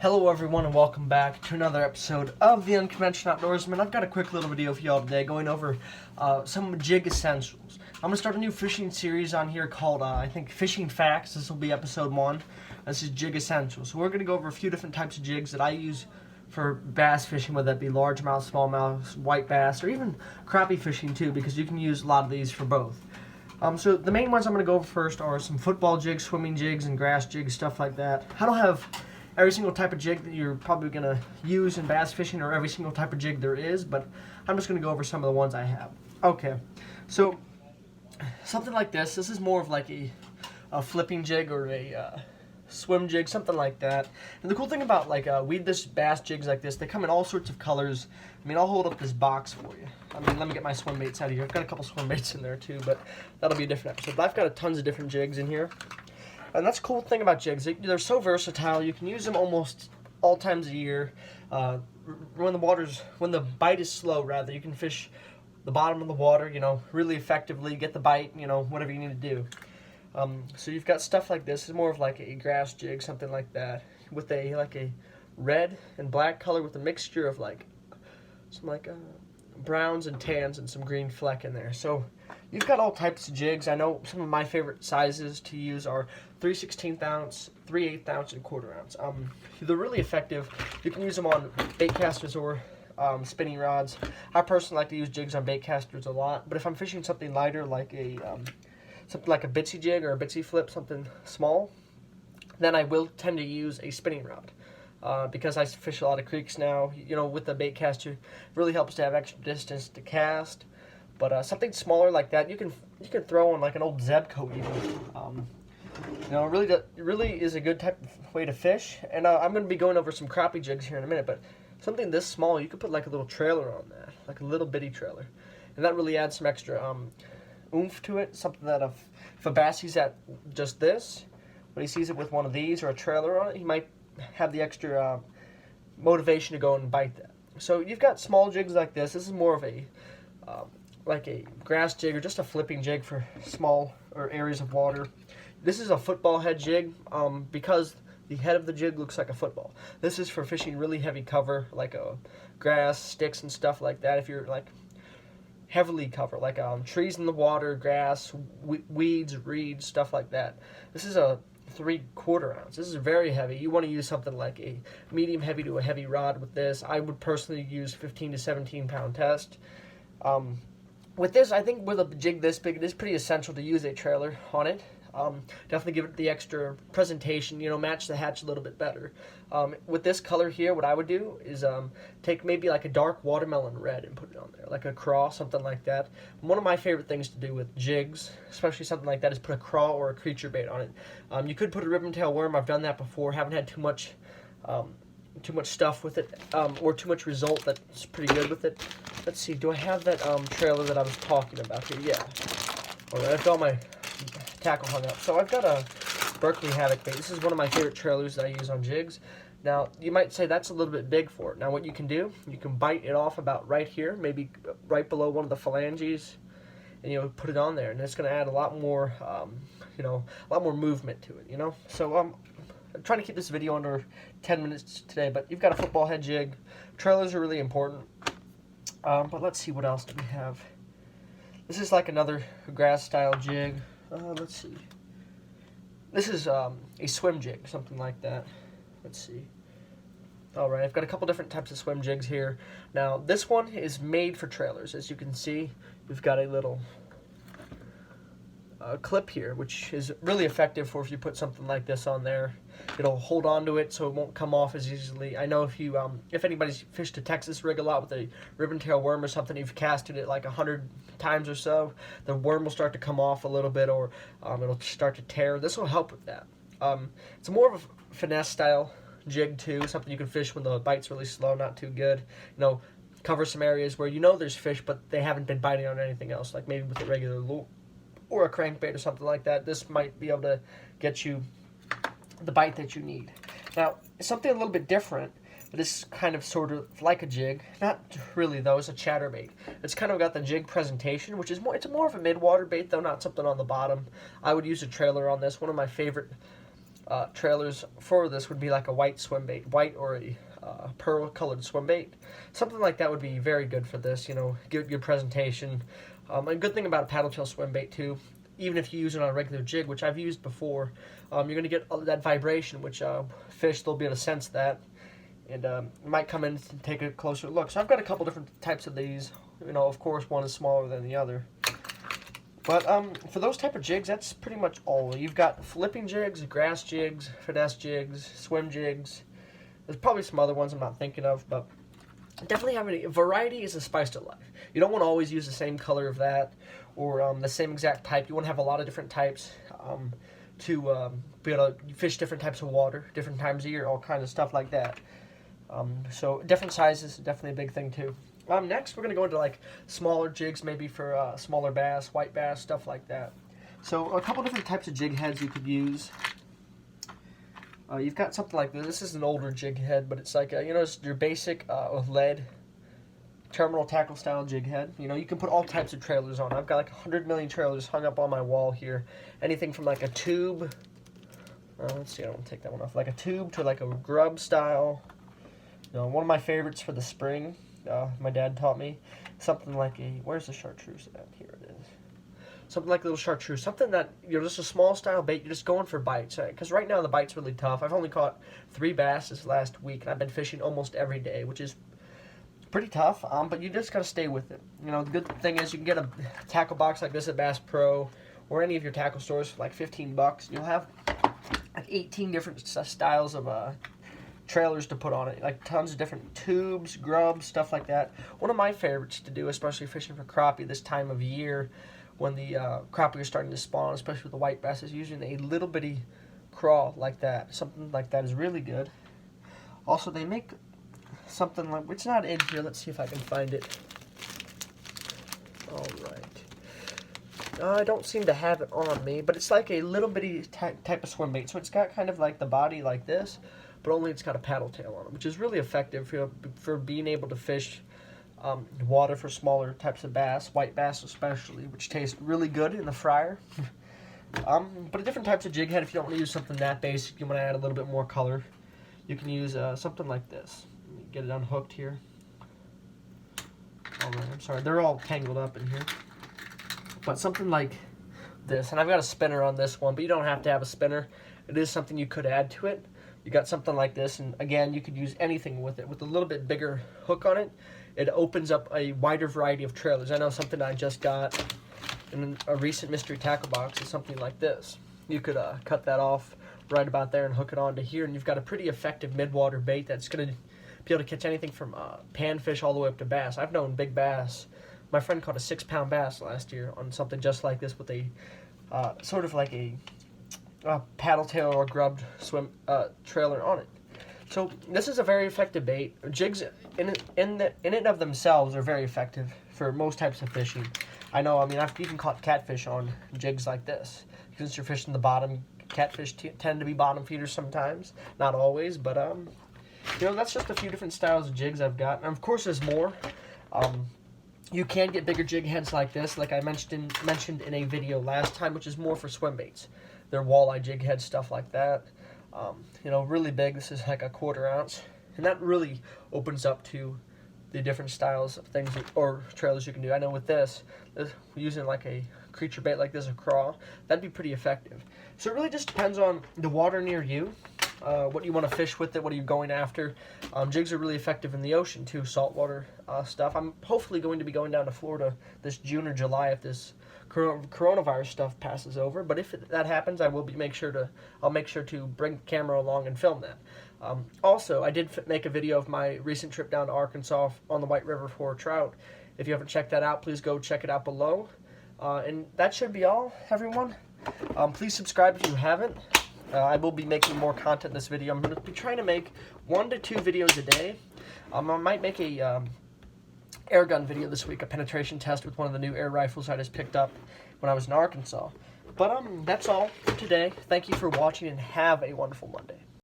Hello everyone and welcome back to another episode of The Unconventional Outdoorsman. I've got a quick little video for y'all today going over some jig essentials. I'm going to start a new fishing series on here called, I think, Fishing Facts. This will be episode 1. This is jig essentials. So we're going to go over a few different types of jigs that I use for bass fishing, whether that be largemouth, smallmouth, white bass, or even crappie fishing too, because you can use a lot of these for both. So the main ones I'm going to go over first are some football jigs, swimming jigs, and grass jigs, stuff like that. I don't have every single type of jig that you're probably going to use in bass fishing or every single type of jig there is, but I'm just going to go over some of the ones I have. Okay, so something like this is more of like a flipping jig or a swim jig, something like that. And the cool thing about like weedless bass jigs like this, they come in all sorts of colors. I mean, I'll hold up this box for you. I mean, let me get my swim baits out of here. I've got a couple swim baits in there too, but that'll be a different episode. But I've got tons of different jigs in here. And that's the cool thing about jigs. They're so versatile. You can use them almost all times of year. When the bite is slow, rather, you can fish the bottom of the water, really effectively, get the bite, whatever you need to do. So you've got stuff like this. It's more of like a grass jig, something like that, with a red and black color with a mixture of some browns and tans and some green fleck in there. So you've got all types of jigs. I know some of my favorite sizes to use are 3/16 ounce, 3/8 ounce, and 1/4 ounce. They're really effective. You can use them on bait casters or spinning rods. I personally like to use jigs on bait casters a lot, but if I'm fishing something lighter like something like a bitsy jig or a bitsy flip, something small, then I will tend to use a spinning rod. Because I fish a lot of creeks now, with the bait caster, it really helps to have extra distance to cast. But something smaller like that, you can throw on like an old Zeb coat even. It really is a good type of way to fish. And I'm going to be going over some crappie jigs here in a minute, but something this small, you could put like a little trailer on that, like a little bitty trailer. And that really adds some extra oomph to it, something that if a bass sees that just this, when he sees it with one of these or a trailer on it, he might have the extra motivation to go and bite that. So you've got small jigs like this. This is more of like a grass jig or just a flipping jig for small or areas of water. This is a football head jig because the head of the jig looks like a football. This is for fishing really heavy cover, like grass, sticks, and stuff like that. If you're like heavily covered, like trees in the water, grass, weeds, reeds, stuff like that. This is a 3/4 ounce. This is very heavy. You want to use something like a medium heavy to a heavy rod with this. I would personally use 15 to 17 pound test. With this, I think with a jig this big, it is pretty essential to use a trailer on it. Definitely give it the extra presentation, match the hatch a little bit better. With this color here, what I would do is take maybe like a dark watermelon red and put it on there, like a craw, something like that. One of my favorite things to do with jigs, especially something like that, is put a craw or a creature bait on it. You could put a ribbon-tail worm. I've done that before. Haven't had too much stuff with it, or too much result that's pretty good with it. Let's see, do I have that trailer that I was talking about here? Yeah. All right, I've got my tackle hung up. So I've got a Berkeley Havoc bait. This is one of my favorite trailers that I use on jigs. Now, you might say that's a little bit big for it. Now, what you can do, you can bite it off about right here, maybe right below one of the phalanges, and put it on there, and it's going to add a lot more, a lot more movement to it, So I'm trying to keep this video under 10 minutes today, but you've got a football head jig. Trailers are really important. But let's see, what else do we have? This is like another grass style jig. Let's see. This is a swim jig, something like that. Let's see. Alright, I've got a couple different types of swim jigs here. Now, this one is made for trailers. As you can see, we've got a little clip here, which is really effective for if you put something like this on there. It'll hold on to it so it won't come off as easily. I know if anybody's fished a Texas rig a lot with a ribbon-tail worm or something, you've casted it like 100 times or so, the worm will start to come off a little bit, or it'll start to tear. This will help with that. It's more of a finesse style jig too, something you can fish when the bite's really slow, not too good. Cover some areas where there's fish, but they haven't been biting on anything else, like maybe with a regular lure or a crankbait or something like that. This might be able to get you the bite that you need. Now, something a little bit different, but it's kind of sort of like a jig. Not really though, it's a chatterbait. It's kind of got the jig presentation, which is it's more of a mid-water bait though, not something on the bottom. I would use a trailer on this. One of my favorite trailers for this would be like a white swim bait, white or a pearl colored swim bait. Something like that would be very good for this, you know, good presentation. A good thing about a paddle tail swim bait too, even if you use it on a regular jig, which I've used before, you're going to get that vibration, which fish, they'll be able to sense that, and might come in and take a closer look. So I've got a couple different types of these. You know, of course, one is smaller than the other. But for those type of jigs, that's pretty much all. You've got flipping jigs, grass jigs, finesse jigs, swim jigs. There's probably some other ones I'm not thinking of, but definitely having a variety is a spice to life. You don't want to always use the same color of that or the same exact type. You want to have a lot of different types to be able to fish different types of water, different times of year, all kinds of stuff like that. So different sizes is definitely a big thing too. Next, we're going to go into like smaller jigs, maybe for smaller bass, white bass, stuff like that. So a couple different types of jig heads you could use. You've got something like this. This is an older jig head, but it's like, you know, it's your basic lead terminal tackle style jig head. You know, you can put all types of trailers on. I've got like 100 million trailers hung up on my wall here. Anything from like a tube, let's see, I don't want to take that one off, like a tube to like a grub style. You know, one of my favorites for the spring, my dad taught me, something like a, where's the chartreuse at? Here it is. Something like a little chartreuse, something that, you know, just a small style bait, you're just going for bites. Because right now the bite's really tough. I've only caught 3 bass this last week, and I've been fishing almost every day, which is pretty tough, but you just got to stay with it. You know, the good thing is you can get a tackle box like this at Bass Pro or any of your tackle stores for like 15 bucks. You'll have like 18 different styles of trailers to put on it, like tons of different tubes, grubs, stuff like that. One of my favorites to do, especially fishing for crappie this time of year when the crappie are starting to spawn, especially with the white bass, is using a little bitty crawl like that. Something like that is really good. Also, they make something like, it's not in here, let's see if I can find it. Alright. I don't seem to have it on me, but it's like a little bitty type of swim bait. So it's got kind of like the body like this, but only it's got a paddle tail on it, which is really effective for being able to fish water for smaller types of bass, white bass especially, which taste really good in the fryer. But different types of jig head, if you don't want to use something that basic, you want to add a little bit more color, you can use something like this. Let me get it unhooked here. Alright, I'm sorry, they're all tangled up in here. But something like this, and I've got a spinner on this one, but you don't have to have a spinner. It is something you could add to it. You got something like this, and again, you could use anything with it. With a little bit bigger hook on it, it opens up a wider variety of trailers. I know something I just got in a recent mystery tackle box is something like this. You could cut that off right about there and hook it onto here, and you've got a pretty effective midwater bait that's going to be able to catch anything from panfish all the way up to bass. I've known big bass. My friend caught a 6-pound bass last year on something just like this with a sort of like a paddle tail or grubbed swim trailer on it. So this is a very effective bait. Jigs in and of themselves are very effective for most types of fishing. I know, I mean, I've even caught catfish on jigs like this. Since you're fishing the bottom, catfish tend to be bottom feeders sometimes. Not always, but you know, that's just a few different styles of jigs I've got. And of course, there's more. You can get bigger jig heads like this, like I mentioned in a video last time, which is more for swim baits. They're walleye jig heads, stuff like that. You know, really big. This is like a 1/4 ounce, and that really opens up to the different styles of things or trailers you can do. I know with this using like a creature bait like this, a craw, that'd be pretty effective. So it really just depends on the water near you, what you want to fish with it, what are you going after. Jigs are really effective in the ocean too, saltwater stuff. I'm hopefully going to be going down to Florida this June or July if this coronavirus stuff passes over. But if that happens, I'll make sure to bring the camera along and film that. Also, I did make a video of my recent trip down to Arkansas on the White River for trout. If you haven't checked that out, please go check it out below. And that should be all, everyone. Please subscribe if you haven't. I will be making more content in this video. I'm going to be trying to make 1 to 2 videos a day. I might make a air gun video this week, a penetration test with one of the new air rifles I just picked up when I was in Arkansas. But that's all for today. Thank you for watching and have a wonderful Monday.